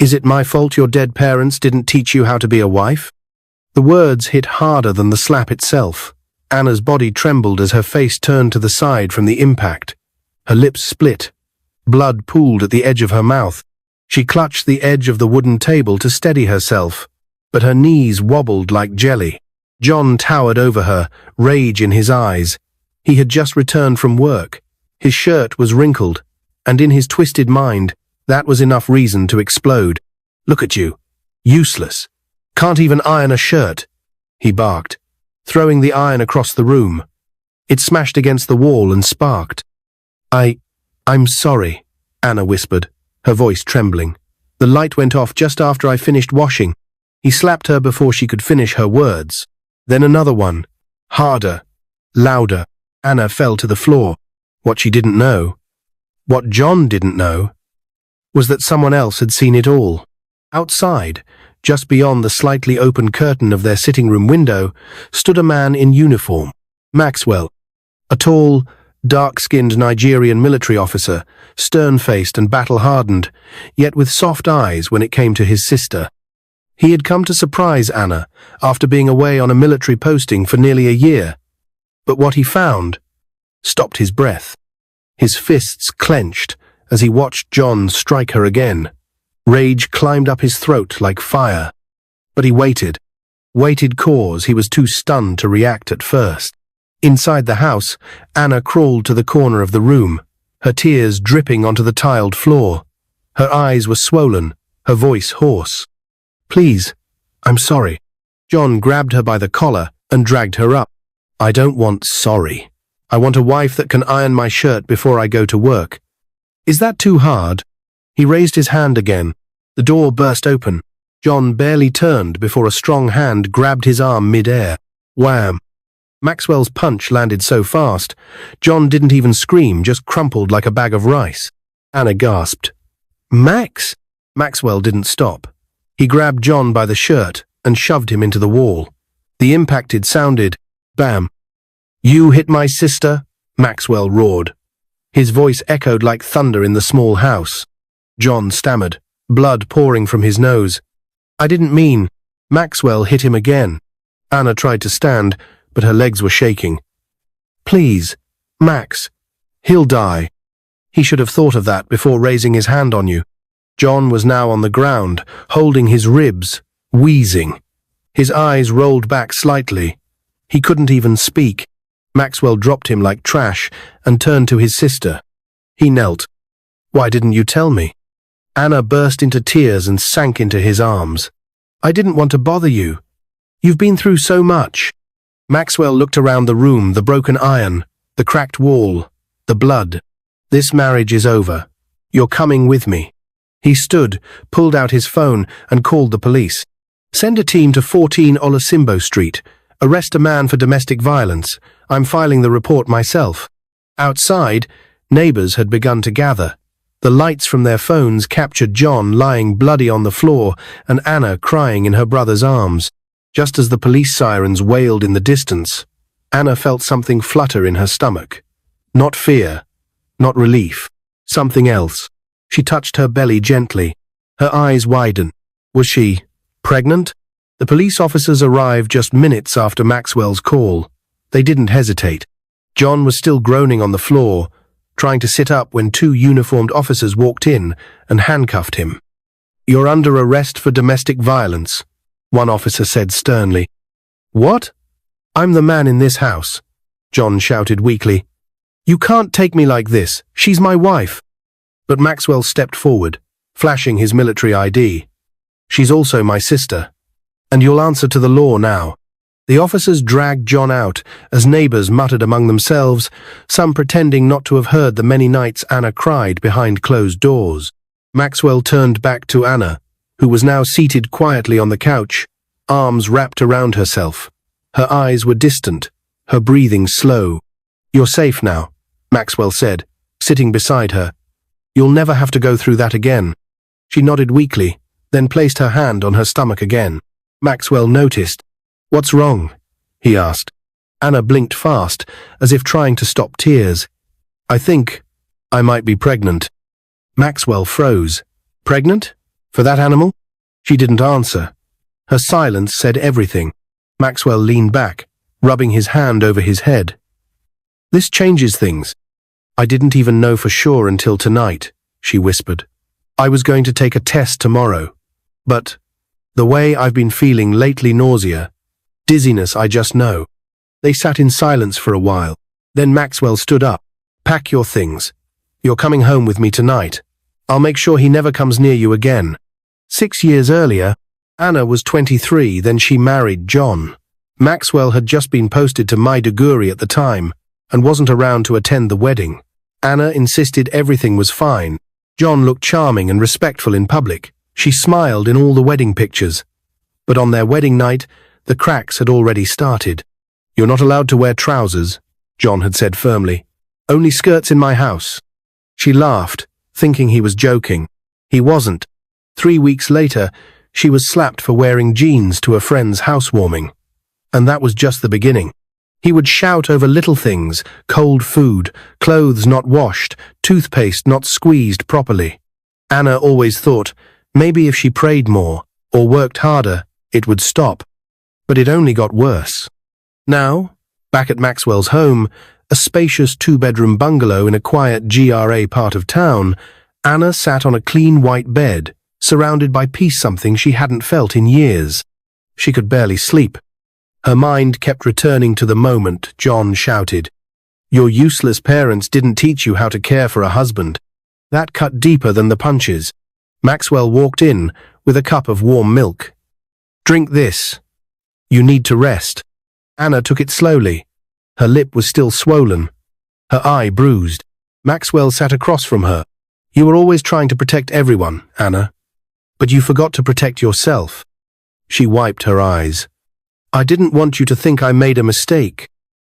Is it my fault your dead parents didn't teach you how to be a wife? The words hit harder than the slap itself. Anna's body trembled as her face turned to the side from the impact. Her lips split. Blood pooled at the edge of her mouth. She clutched the edge of the wooden table to steady herself, but her knees wobbled like jelly. John towered over her, rage in his eyes. He had just returned from work. His shirt was wrinkled, and in his twisted mind, that was enough reason to explode. "Look at you. Useless. Can't even iron a shirt," he barked, throwing the iron across the room. It smashed against the wall and sparked. I'm sorry," Anna whispered, her voice trembling. "The light went off just after I finished washing." He slapped her before she could finish her words. Then another one. Harder. Louder. Anna fell to the floor. What she didn't know, what John didn't know, was that someone else had seen it all. Outside, just beyond the slightly open curtain of their sitting room window, stood a man in uniform. Maxwell. A tall, dark-skinned Nigerian military officer, stern-faced and battle-hardened, yet with soft eyes when it came to his sister. He had come to surprise Anna after being away on a military posting for nearly a year. But what he found stopped his breath. His fists clenched as he watched John strike her again. Rage climbed up his throat like fire. But he waited cause he was too stunned to react at first. Inside the house, Anna crawled to the corner of the room, her tears dripping onto the tiled floor. Her eyes were swollen, her voice hoarse. "Please, I'm sorry." John grabbed her by the collar and dragged her up. "I don't want sorry. I want a wife that can iron my shirt before I go to work. Is that too hard?" He raised his hand again. The door burst open. John barely turned before a strong hand grabbed his arm mid-air. Wham! Maxwell's punch landed so fast, John didn't even scream, just crumpled like a bag of rice. Anna gasped. "Max?" Maxwell didn't stop. He grabbed John by the shirt and shoved him into the wall. The impact had sounded, bam. "You hit my sister?" Maxwell roared. His voice echoed like thunder in the small house. John stammered, blood pouring from his nose. "I didn't mean." Maxwell hit him again. Anna tried to stand, but her legs were shaking. "Please, Max. He'll die." He should have thought of that before raising his hand on you. John was now on the ground, holding his ribs, wheezing. His eyes rolled back slightly. He couldn't even speak. Maxwell dropped him like trash and turned to his sister. He knelt. "Why didn't you tell me?" Anna burst into tears and sank into his arms. "I didn't want to bother you. You've been through so much." Maxwell looked around the room, the broken iron, the cracked wall, the blood. "This marriage is over. You're coming with me." He stood, pulled out his phone, and called the police. "Send a team to 14 Olasimbo Street. Arrest a man for domestic violence. I'm filing the report myself." Outside, neighbors had begun to gather. The lights from their phones captured John lying bloody on the floor and Anna crying in her brother's arms. Just as the police sirens wailed in the distance, Anna felt something flutter in her stomach. Not fear, not relief, something else. She touched her belly gently. Her eyes widened. Was she pregnant? The police officers arrived just minutes after Maxwell's call. They didn't hesitate. John was still groaning on the floor, trying to sit up when 2 uniformed officers walked in and handcuffed him. "You're under arrest for domestic violence," one officer said sternly. "What?" "I'm the man in this house," John shouted weakly. "You can't take me like this. She's my wife." But Maxwell stepped forward, flashing his military ID. "She's also my sister. And you'll answer to the law now." The officers dragged John out as neighbors muttered among themselves, some pretending not to have heard the many nights Anna cried behind closed doors. Maxwell turned back to Anna, who was now seated quietly on the couch, arms wrapped around herself. Her eyes were distant, her breathing slow. "You're safe now," Maxwell said, sitting beside her. "You'll never have to go through that again." She nodded weakly, then placed her hand on her stomach again. Maxwell noticed. "What's wrong?" he asked. Anna blinked fast, as if trying to stop tears. "I think I might be pregnant." Maxwell froze. "Pregnant? For that animal? She didn't answer. Her silence said everything. Maxwell leaned back, rubbing his hand over his head. This changes things. I didn't even know for sure until tonight, she whispered. I was going to take a test tomorrow. But the way I've been feeling lately, nausea, dizziness, I just know. They sat in silence for a while. Then Maxwell stood up. Pack your things. You're coming home with me tonight. I'll make sure he never comes near you again. 6 years earlier, Anna was 23, then she married John. Maxwell had just been posted to Maiduguri at the time and wasn't around to attend the wedding. Anna insisted everything was fine. John looked charming and respectful in public. She smiled in all the wedding pictures. But on their wedding night, the cracks had already started. You're not allowed to wear trousers, John had said firmly. Only skirts in my house. She laughed, thinking he was joking. He wasn't. 3 weeks later, she was slapped for wearing jeans to a friend's housewarming. And that was just the beginning. He would shout over little things, cold food, clothes not washed, toothpaste not squeezed properly. Anna always thought, maybe if she prayed more, or worked harder, it would stop. But it only got worse. Now, back at Maxwell's home, a spacious 2-bedroom bungalow in a quiet GRA part of town, Anna sat on a clean white bed, surrounded by peace, something she hadn't felt in years. She could barely sleep. Her mind kept returning to the moment John shouted, "Your useless parents didn't teach you how to care for a husband." That cut deeper than the punches. Maxwell walked in with a cup of warm milk. "Drink this. You need to rest." Anna took it slowly. Her lip was still swollen, her eye bruised. Maxwell sat across from her. "You were always trying to protect everyone, Anna. But you forgot to protect yourself." She wiped her eyes. "I didn't want you to think I made a mistake."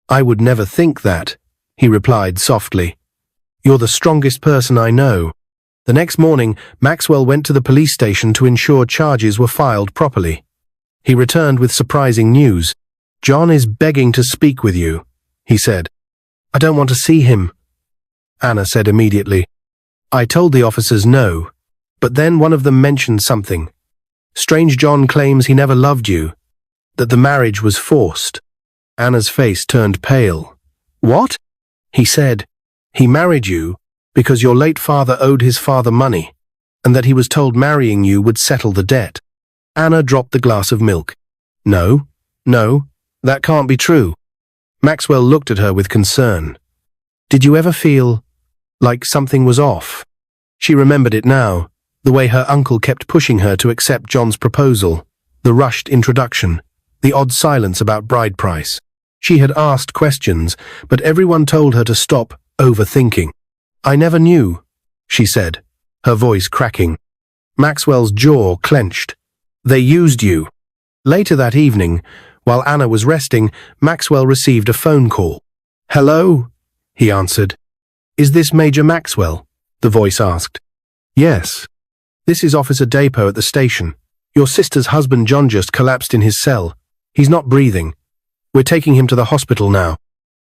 "I would never think that," he replied softly. "You're the strongest person I know." The next morning, Maxwell went to the police station to ensure charges were filed properly. He returned with surprising news. "John is begging to speak with you," he said. "I don't want to see him," Anna said immediately. "I told the officers no, but then one of them mentioned something. Strange John claims he never loved you, that the marriage was forced." Anna's face turned pale. "What?" He said, "He married you because your late father owed his father money, and that he was told marrying you would settle the debt." Anna dropped the glass of milk. No, that can't be true." Maxwell looked at her with concern. "Did you ever feel like something was off?" She remembered it now, the way her uncle kept pushing her to accept John's proposal, the rushed introduction, the odd silence about bride price. She had asked questions, but everyone told her to stop overthinking. "I never knew," she said, her voice cracking. Maxwell's jaw clenched. "They used you." Later that evening, while Anna was resting, Maxwell received a phone call. "Hello?" he answered. "Is this Major Maxwell?" the voice asked. "Yes. This is Officer Dapo at the station. Your sister's husband John just collapsed in his cell. He's not breathing. We're taking him to the hospital now."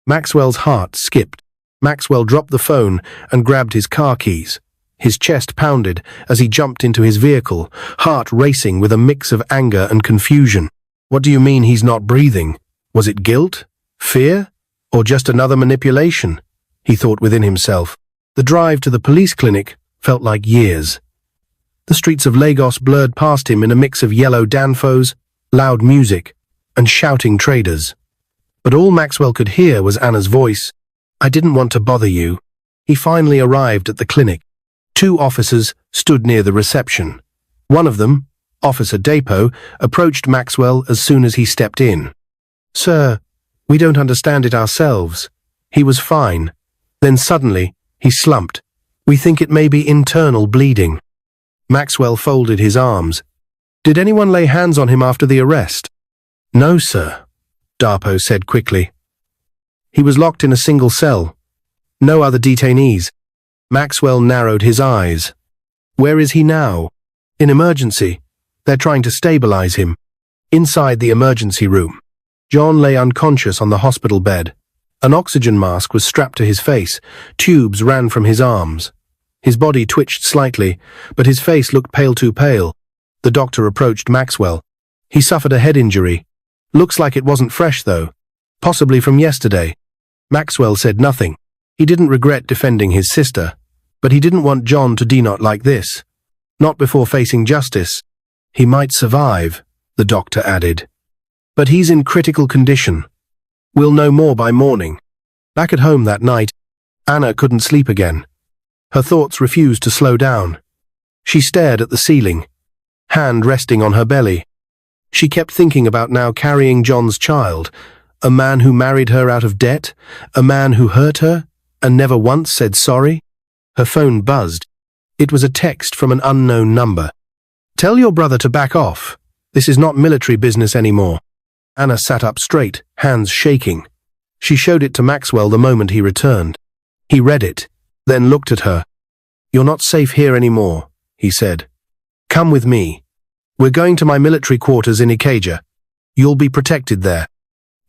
Maxwell's heart skipped. Maxwell dropped the phone and grabbed his car keys. His chest pounded as he jumped into his vehicle, heart racing with a mix of anger and confusion. What do you mean he's not breathing? Was it guilt? Fear? Or just another manipulation? He thought within himself. The drive to the police clinic felt like years. The streets of Lagos blurred past him in a mix of yellow Danfos, loud music, and shouting traders. But all Maxwell could hear was Anna's voice. "I didn't want to bother you." He finally arrived at the clinic. 2 officers stood near the reception. One of them, Officer Dapo, approached Maxwell as soon as he stepped in. "Sir, we don't understand it ourselves. He was fine. Then suddenly, he slumped. We think it may be internal bleeding." Maxwell folded his arms. "Did anyone lay hands on him after the arrest?" "No, sir," Dapo said quickly. "He was locked in a single cell. No other detainees." Maxwell narrowed his eyes. "Where is he now?" "In emergency. They're trying to stabilize him." Inside the emergency room, John lay unconscious on the hospital bed. An oxygen mask was strapped to his face. Tubes ran from his arms. His body twitched slightly, but his face looked pale too pale. The doctor approached Maxwell. He suffered a head injury. Looks like it wasn't fresh, though. Possibly from yesterday. Maxwell said nothing. He didn't regret defending his sister, but he didn't want John to die not like this. Not before facing justice. He might survive, the doctor added. But he's in critical condition. We'll know more by morning. Back at home that night, Anna couldn't sleep again. Her thoughts refused to slow down. She stared at the ceiling, hand resting on her belly. She kept thinking about now carrying John's child, a man who married her out of debt, a man who hurt her and never once said sorry. Her phone buzzed. It was a text from an unknown number. Tell your brother to back off. This is not military business anymore. Anna sat up straight, hands shaking. She showed it to Maxwell the moment he returned. He read it, then looked at her. You're not safe here anymore, he said. Come with me. We're going to my military quarters in Ikeja. You'll be protected there.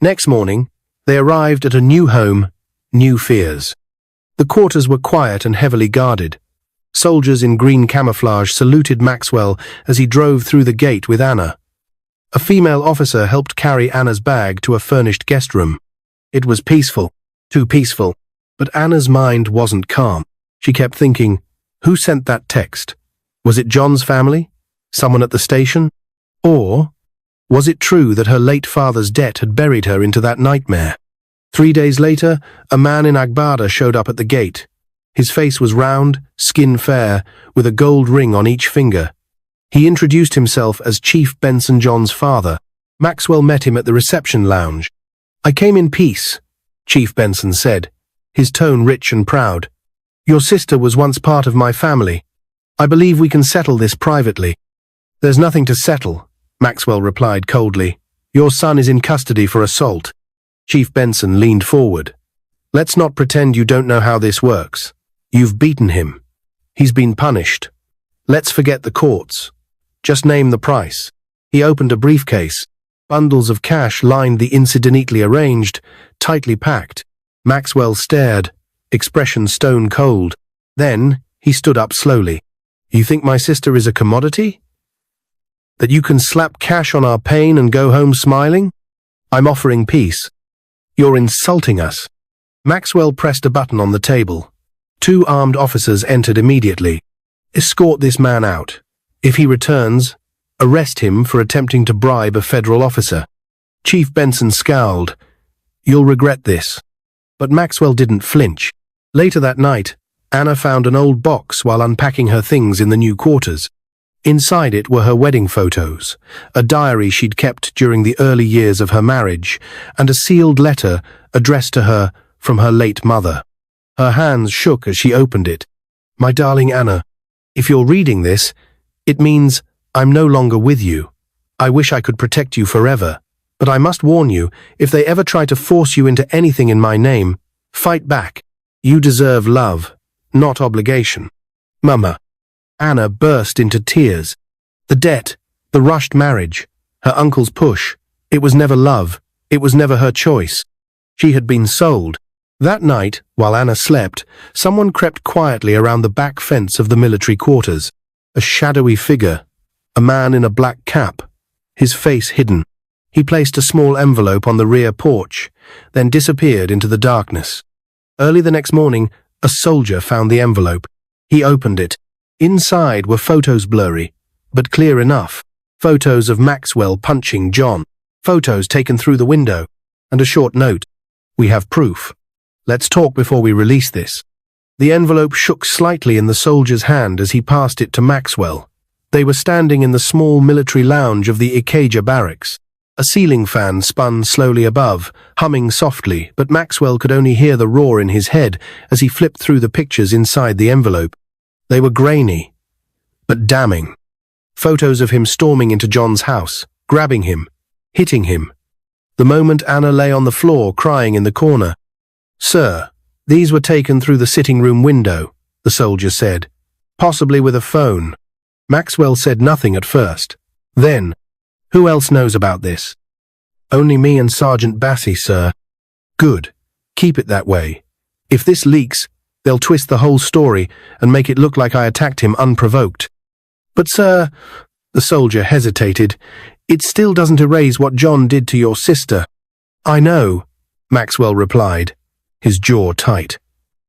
Next morning, they arrived at a new home, new fears. The quarters were quiet and heavily guarded. Soldiers in green camouflage saluted Maxwell as he drove through the gate with Anna. A female officer helped carry Anna's bag to a furnished guest room. It was peaceful, too peaceful, but Anna's mind wasn't calm. She kept thinking, who sent that text? Was it John's family? Someone at the station? Or was it true that her late father's debt had buried her into that nightmare? 3 days later, a man in Agbada showed up at the gate. His face was round, skin fair, with a gold ring on each finger. He introduced himself as Chief Benson John's father. Maxwell met him at the reception lounge. I came in peace, Chief Benson said, his tone rich and proud. Your sister was once part of my family. I believe we can settle this privately. There's nothing to settle, Maxwell replied coldly. Your son is in custody for assault. Chief Benson leaned forward. Let's not pretend you don't know how this works. You've beaten him. He's been punished. Let's forget the courts. Just name the price. He opened a briefcase. Bundles of cash lined the inside, neatly arranged, tightly packed. Maxwell stared, expression stone cold. Then he stood up slowly. You think my sister is a commodity? That you can slap cash on our pain and go home smiling? I'm offering peace. You're insulting us. Maxwell pressed a button on the table. 2 armed officers entered immediately. Escort this man out. If he returns, arrest him for attempting to bribe a federal officer. Chief Benson scowled. You'll regret this. But Maxwell didn't flinch. Later that night, Anna found an old box while unpacking her things in the new quarters. Inside it were her wedding photos, a diary she'd kept during the early years of her marriage, and a sealed letter addressed to her from her late mother. Her hands shook as she opened it. My darling Anna, if you're reading this, it means I'm no longer with you. I wish I could protect you forever, but I must warn you, if they ever try to force you into anything in my name, fight back. You deserve love, not obligation. Mama. Anna burst into tears. The debt, the rushed marriage, her uncle's push. It was never love. It was never her choice. She had been sold. That night, while Anna slept, someone crept quietly around the back fence of the military quarters. A shadowy figure, a man in a black cap, his face hidden. He placed a small envelope on the rear porch, then disappeared into the darkness. Early the next morning, a soldier found the envelope. He opened it. Inside were photos, blurry, but clear enough. Photos of Maxwell punching John. Photos taken through the window. And a short note. We have proof. Let's talk before we release this. The envelope shook slightly in the soldier's hand as he passed it to Maxwell. They were standing in the small military lounge of the Ikeja barracks. A ceiling fan spun slowly above, humming softly, but Maxwell could only hear the roar in his head as he flipped through the pictures inside the envelope. They were grainy, but damning. Photos of him storming into John's house, grabbing him, hitting him. The moment Anna lay on the floor crying in the corner. Sir, these were taken through the sitting room window, the soldier said, possibly with a phone. Maxwell said nothing at first. Then, who else knows about this? Only me and Sergeant Bassi, sir. Good. Keep it that way. If this leaks, They'll twist the whole story and make it look like I attacked him unprovoked. But sir, the soldier hesitated, it still doesn't erase what John did to your sister. I know, Maxwell replied, his jaw tight.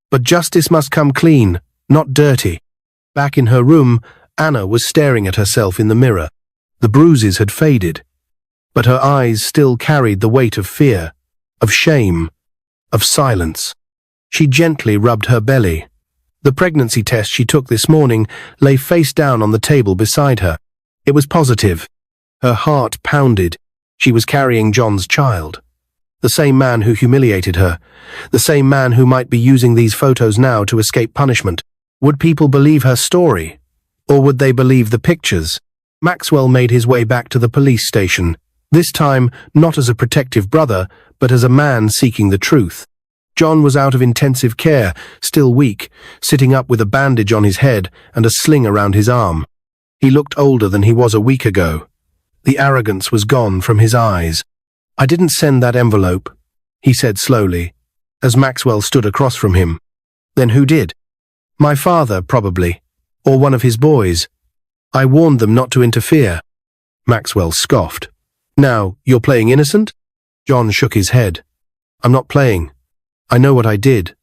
But justice must come clean, not dirty. Back in her room, Anna was staring at herself in the mirror. The bruises had faded, but her eyes still carried the weight of fear, of shame, of silence. She gently rubbed her belly. The pregnancy test she took this morning lay face down on the table beside her. It was positive. Her heart pounded. She was carrying John's child. The same man who humiliated her. The same man who might be using these photos now to escape punishment. Would people believe her story? Or would they believe the pictures? Maxwell made his way back to the police station, this time not as a protective brother, but as a man seeking the truth. John was out of intensive care, still weak, sitting up with a bandage on his head and a sling around his arm. He looked older than he was a week ago. The arrogance was gone from his eyes. I didn't send that envelope, he said slowly, as Maxwell stood across from him. Then who did? My father, probably, or one of his boys. I warned them not to interfere. Maxwell scoffed. Now, you're playing innocent? John shook his head. I'm not playing. I know what I did.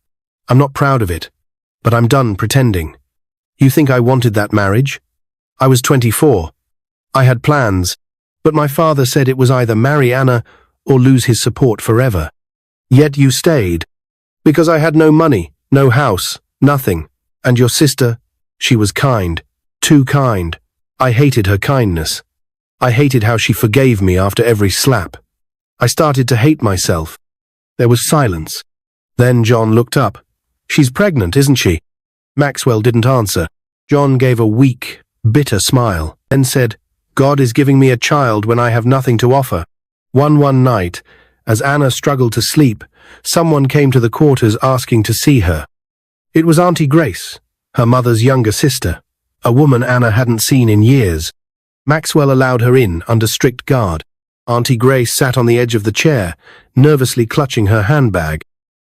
I'm not proud of it, but I'm done pretending. You think I wanted that marriage? I was 24. I had plans, but my father said it was either marry Anna or lose his support forever. Yet you stayed. Because I had no money, no house, nothing. And your sister, she was kind. Too kind. I hated her kindness. I hated how she forgave me after every slap. I started to hate myself. There was silence. Then John looked up. She's pregnant, isn't she? Maxwell didn't answer. John gave a weak, bitter smile, then said, God is giving me a child when I have nothing to offer. One night, as Anna struggled to sleep, someone came to the quarters asking to see her. It was Auntie Grace, her mother's younger sister, a woman Anna hadn't seen in years. Maxwell allowed her in under strict guard. Auntie Grace sat on the edge of the chair, nervously clutching her handbag.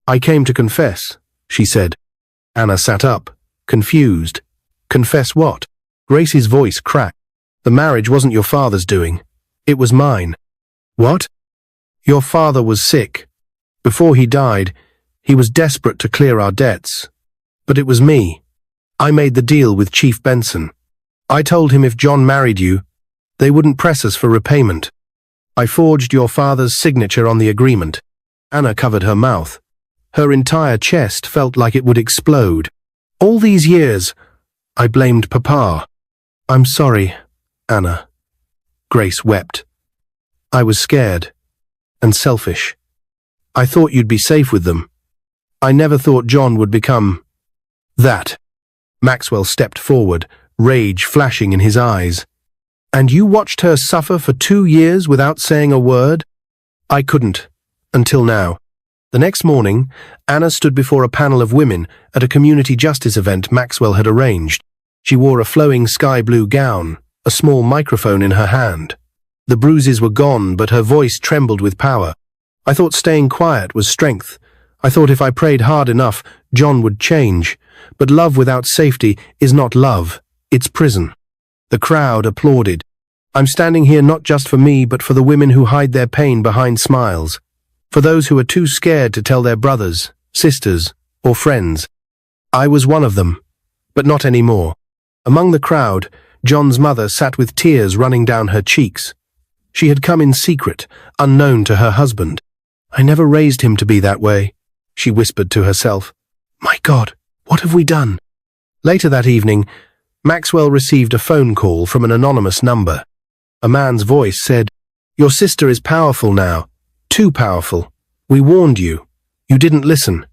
I came to confess, she said. Anna sat up, confused. Confess what? Grace's voice cracked. The marriage wasn't your father's doing. It was mine. What? Your father was sick. Before he died, he was desperate to clear our debts. But it was me. I made the deal with Chief Benson. I told him if John married you, they wouldn't press us for repayment. I forged your father's signature on the agreement. Anna covered her mouth. Her entire chest felt like it would explode. All these years, I blamed Papa. I'm sorry, Anna. Grace wept. I was scared and selfish. I thought you'd be safe with them. I never thought John would become that. Maxwell stepped forward, rage flashing in his eyes. And you watched her suffer for 2 years without saying a word? I couldn't, until now. The next morning, Anna stood before a panel of women at a community justice event Maxwell had arranged. She wore a flowing sky-blue gown, a small microphone in her hand. The bruises were gone, but her voice trembled with power. I thought staying quiet was strength. I thought if I prayed hard enough, John would change. But love without safety is not love, it's prison. The crowd applauded. I'm standing here not just for me, but for the women who hide their pain behind smiles. For those who are too scared to tell their brothers, sisters, or friends. I was one of them, but not anymore. Among the crowd, John's mother sat with tears running down her cheeks. She had come in secret, unknown to her husband. I never raised him to be that way, she whispered to herself. My God, what have we done? Later that evening, Maxwell received a phone call from an anonymous number. A man's voice said, Your sister is powerful now. Too powerful. We warned you. You didn't listen.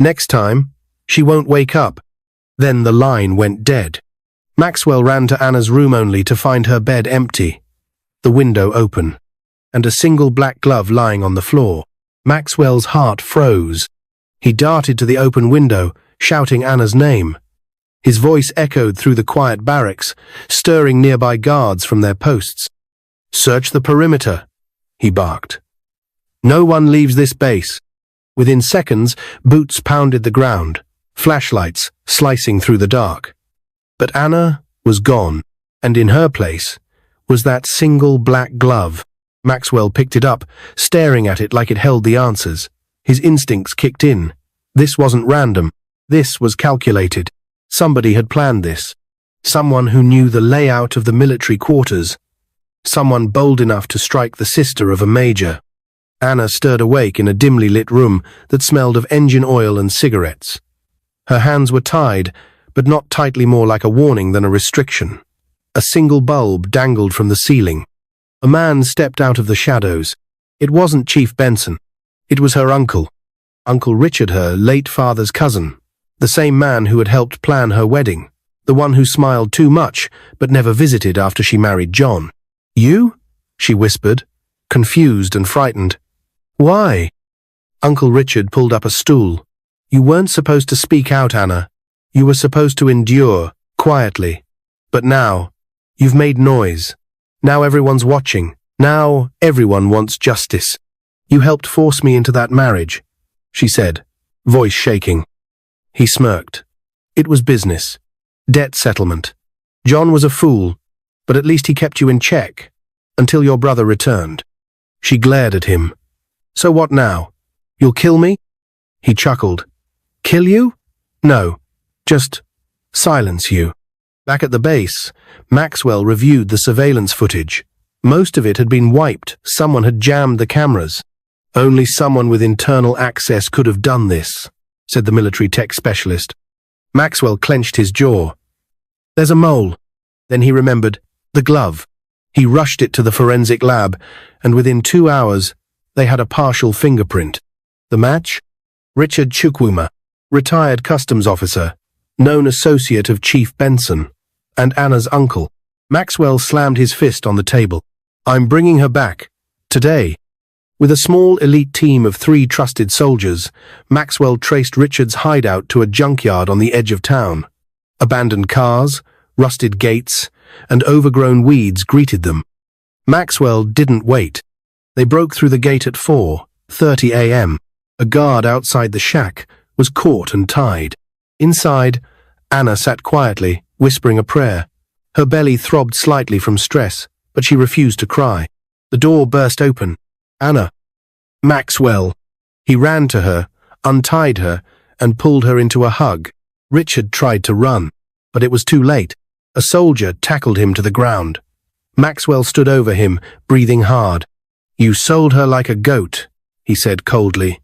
Next time, she won't wake up. Then the line went dead. Maxwell ran to Anna's room only to find her bed empty, the window open, and a single black glove lying on the floor. Maxwell's heart froze. He darted to the open window, shouting Anna's name. His voice echoed through the quiet barracks, stirring nearby guards from their posts. Search the perimeter, he barked. No one leaves this base. Within seconds, boots pounded the ground. flashlights slicing through the dark. But Anna was gone, and in her place was that single black glove. Maxwell picked it up, staring at it like it held the answers. His instincts kicked in. This wasn't random. This was calculated. Somebody had planned this. Someone who knew the layout of the military quarters. Someone bold enough to strike the sister of a major. Anna stirred awake in a dimly lit room that smelled of engine oil and cigarettes. Her hands were tied, but not tightly, more like a warning than a restriction. A single bulb dangled from the ceiling. A man stepped out of the shadows. It wasn't Chief Benson. It was her uncle. Uncle Richard, her late father's cousin. The same man who had helped plan her wedding. The one who smiled too much, but never visited after she married John. "You?" she whispered, confused and frightened. "Why?" Uncle Richard pulled up a stool. "You weren't supposed to speak out, Anna. You were supposed to endure, quietly. But now, you've made noise. Now everyone's watching. Now everyone wants justice. You helped force me into that marriage," she said, voice shaking. He smirked. It was business. Debt settlement. John was a fool, but at least he kept you in check, until your brother returned. She glared at him. "So what now? You'll kill me?" He chuckled. "Kill you? No, just silence you." Back at the base, Maxwell reviewed the surveillance footage. Most of it had been wiped. Someone had jammed the cameras. "Only someone with internal access could have done this," said the military tech specialist. Maxwell clenched his jaw. "There's a mole." Then he remembered the glove. He rushed it to the forensic lab, and within 2 hours, they had a partial fingerprint. The match? Richard Chukwuma, retired customs officer, known associate of Chief Benson, and Anna's uncle. Maxwell slammed his fist on the table. "I'm bringing her back. Today." With a small elite team of 3 trusted soldiers, Maxwell traced Richard's hideout to a junkyard on the edge of town. Abandoned cars, rusted gates, and overgrown weeds greeted them. Maxwell didn't wait. They broke through the gate at 4:30 a.m. A guard outside the shack was caught and tied. Inside, Anna sat quietly, whispering a prayer. Her belly throbbed slightly from stress, but she refused to cry. The door burst open. "Anna." "Maxwell." He ran to her, untied her, and pulled her into a hug. Richard tried to run, but it was too late. A soldier tackled him to the ground. Maxwell stood over him, breathing hard. "You sold her like a goat," he said coldly.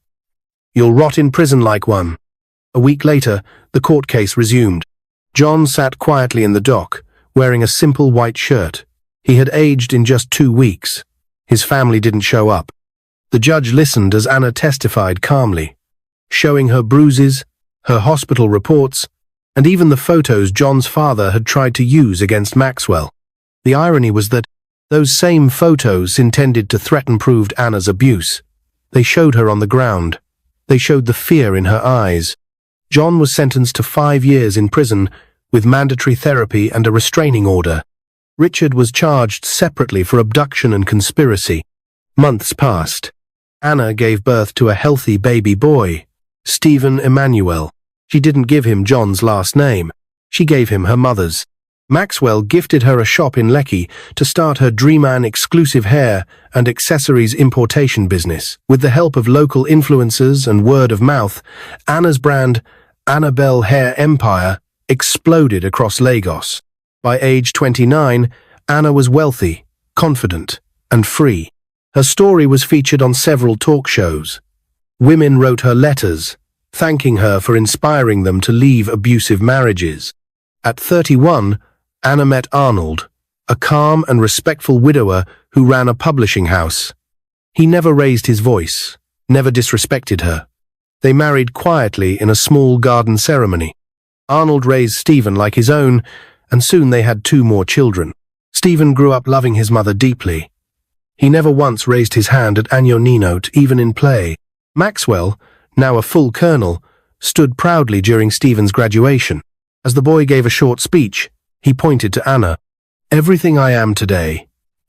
"You'll rot in prison like one." A week later, the court case resumed. John sat quietly in the dock, wearing a simple white shirt. He had aged in just 2 weeks. His family didn't show up. The judge listened as Anna testified calmly, showing her bruises, her hospital reports, and even the photos John's father had tried to use against Maxwell. The irony was that those same photos intended to threaten proved Anna's abuse. They showed her on the ground. They showed the fear in her eyes. John was sentenced to 5 years in prison with mandatory therapy and a restraining order. Richard was charged separately for abduction and conspiracy. Months passed. Anna gave birth to a healthy baby boy, Stephen Emmanuel. She didn't give him John's last name. She gave him her mother's. Maxwell gifted her a shop in Lekki to start her Dreaman exclusive hair and accessories importation business. With the help of local influencers and word of mouth, Anna's brand, Annabelle Hair Empire, exploded across Lagos. By age 29, Anna was wealthy, confident, and free. Her story was featured on several talk shows. Women wrote her letters, thanking her for inspiring them to leave abusive marriages. At 31, Anna met Arnold, a calm and respectful widower who ran a publishing house. He never raised his voice, never disrespected her. They married quietly in a small garden ceremony. Arnold raised Stephen like his own, and soon they had 2 more children. Stephen grew up loving his mother deeply. He never once raised his hand at Anyonino, even in play. Maxwell, now a full colonel, stood proudly during Stephen's graduation. As the boy gave a short speech, he pointed to Anna. "Everything I am today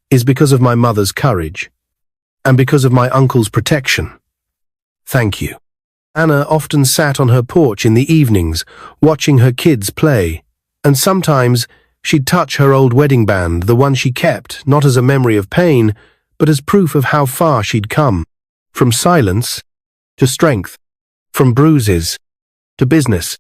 is because of my mother's courage, and because of my uncle's protection. Thank you." Anna often sat on her porch in the evenings, watching her kids play, and sometimes she'd touch her old wedding band, the one she kept, not as a memory of pain, but as proof of how far she'd come. From silence to strength, from bruises to business.